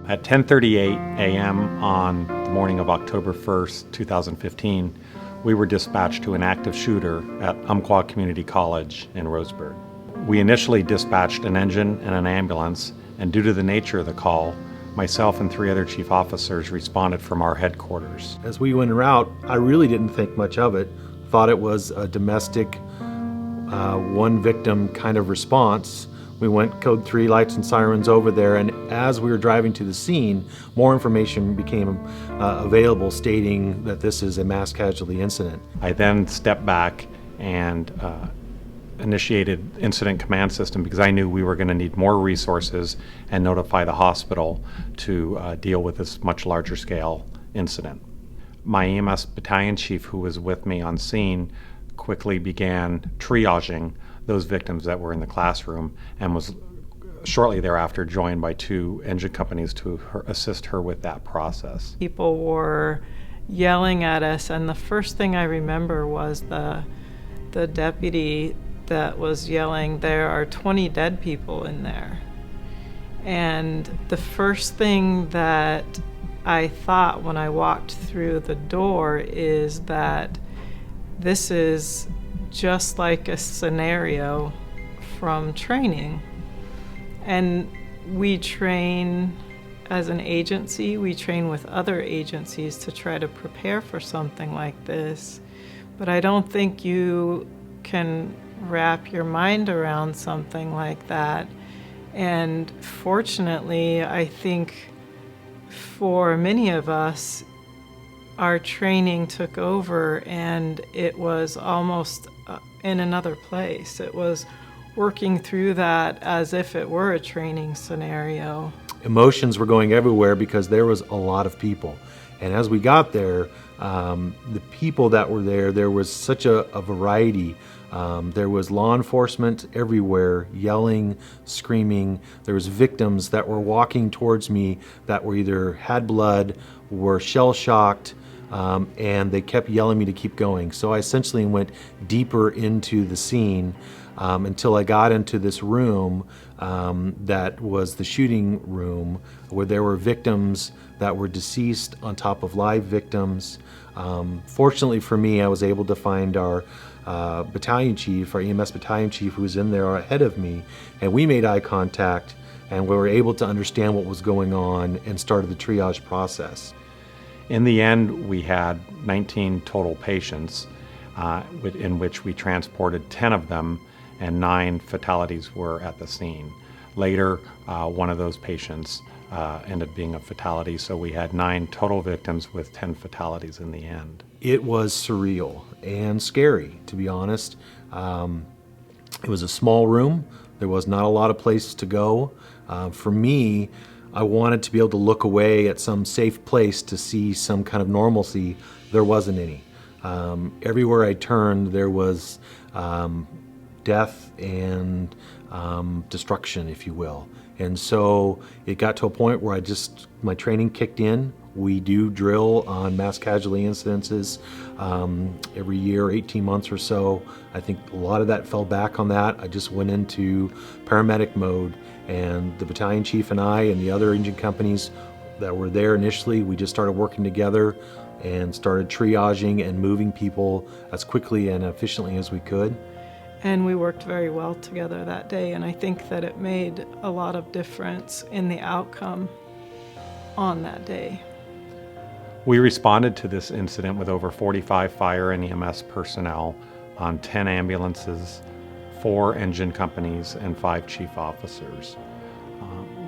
At 10:38 a.m. on the morning of October 1st, 2015, we were dispatched to an active shooter at Umpqua Community College in Roseburg. We initially dispatched an engine and an ambulance, and due to the nature of the call, myself and 3 other chief officers responded from our headquarters. As we went en route, I really didn't think much of it. Thought it was a domestic, one victim kind of response. We went code 3 lights and sirens over there, and as we were driving to the scene, more information became available stating that this is a mass casualty incident. I then stepped back and initiated incident command system because I knew we were going to need more resources and notify the hospital to deal with this much larger scale incident. My EMS battalion chief, who was with me on scene, quickly began triaging those victims that were in the classroom and was shortly thereafter joined by 2 engine companies to assist her with that process. People were yelling at us, and the first thing I remember was the deputy that was yelling, "There are 20 dead people in there." And the first thing that I thought when I walked through the door is that this is just like a scenario from training. And we train as an agency, we train with other agencies to try to prepare for something like this. But I don't think you can wrap your mind around something like that. And fortunately, I think for many of us, our training took over and it was almost in another place. It was working through that as if it were a training scenario. Emotions were going everywhere because there was a lot of people. And as we got there, the people that were there was such a variety. There was law enforcement everywhere, yelling, screaming. There was victims that were walking towards me that were either had blood, were shell-shocked, and they kept yelling me to keep going. So I essentially went deeper into the scene until I got into this room that was the shooting room, where there were victims that were deceased on top of live victims. Fortunately for me, I was able to find our battalion chief, our EMS battalion chief, who was in there ahead of me, and we made eye contact, and we were able to understand what was going on and started the triage process. In the end, we had 19 total patients, in which we transported 10 of them, and 9 fatalities were at the scene. Later, one of those patients ended up being a fatality, so we had 9 total victims with 10 fatalities in the end. It was surreal and scary, to be honest. It was a small room. There was not a lot of places to go. For me, I wanted to be able to look away at some safe place to see some kind of normalcy. There wasn't any. Everywhere I turned, there was death and destruction, if you will. And so it got to a point where my training kicked in. We do drill on mass casualty incidences every year, 18 months or so. I think a lot of that fell back on that. I just went into paramedic mode, and the battalion chief and I and the other engine companies that were there initially, we just started working together and started triaging and moving people as quickly and efficiently as we could. And we worked very well together that day, and I think that it made a lot of difference in the outcome on that day. We responded to this incident with over 45 fire and EMS personnel on 10 ambulances, 4 engine companies, and 5 chief officers.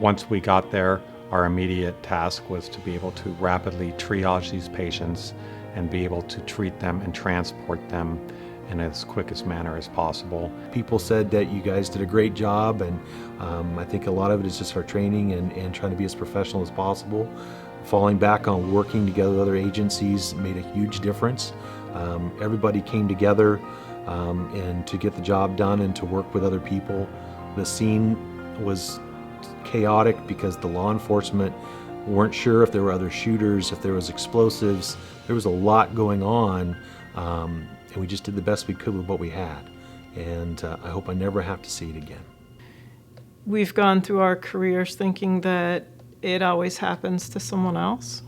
Once we got there, our immediate task was to be able to rapidly triage these patients and be able to treat them and transport them in as quickest manner as possible. People said that you guys did a great job, and I think a lot of it is just our training and trying to be as professional as possible. Falling back on working together with other agencies made a huge difference. Everybody came together and to get the job done and to work with other people. The scene was chaotic because the law enforcement weren't sure if there were other shooters, if there was explosives. There was a lot going on, and we just did the best we could with what we had. And I hope I never have to see it again. We've gone through our careers thinking that it always happens to someone else.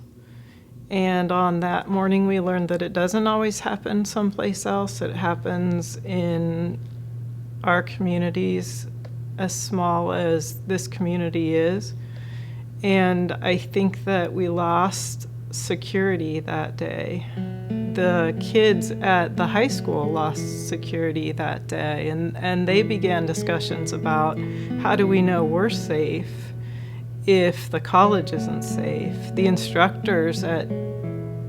And on that morning, we learned that it doesn't always happen someplace else. It happens in our communities, as small as this community is. And I think that we lost security that day. The kids at the high school lost security that day, and they began discussions about, how do we know we're safe if the college isn't safe? The instructors at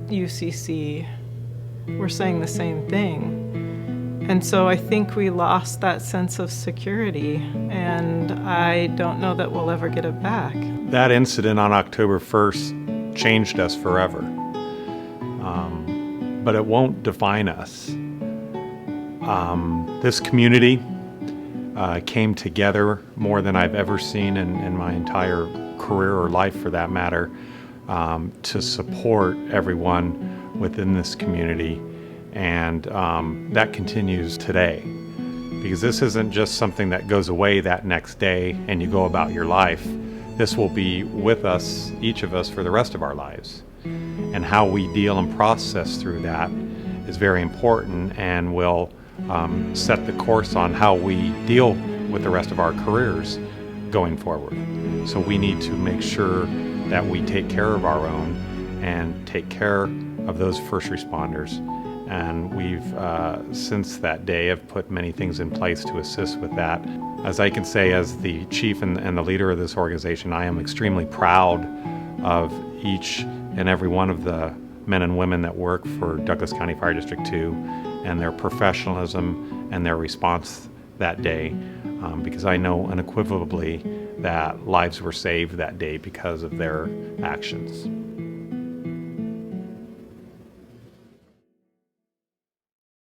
UCC were saying the same thing. And so I think we lost that sense of security, and I don't know that we'll ever get it back. That incident on October 1st changed us forever. But it won't define us. This community came together more than I've ever seen in my entire career or life, for that matter, to support everyone within this community. And that continues today, because this isn't just something that goes away that next day and you go about your life. This will be with us, each of us, for the rest of our lives. And how we deal and process through that is very important, and will set the course on how we deal with the rest of our careers going forward. So we need to make sure that we take care of our own and take care of those first responders. And we've, since that day, have put many things in place to assist with that. As I can say, as the chief and the leader of this organization, I am extremely proud of each and every one of the men and women that work for Douglas County Fire District 2 and their professionalism and their response that day, because I know unequivocally that lives were saved that day because of their actions.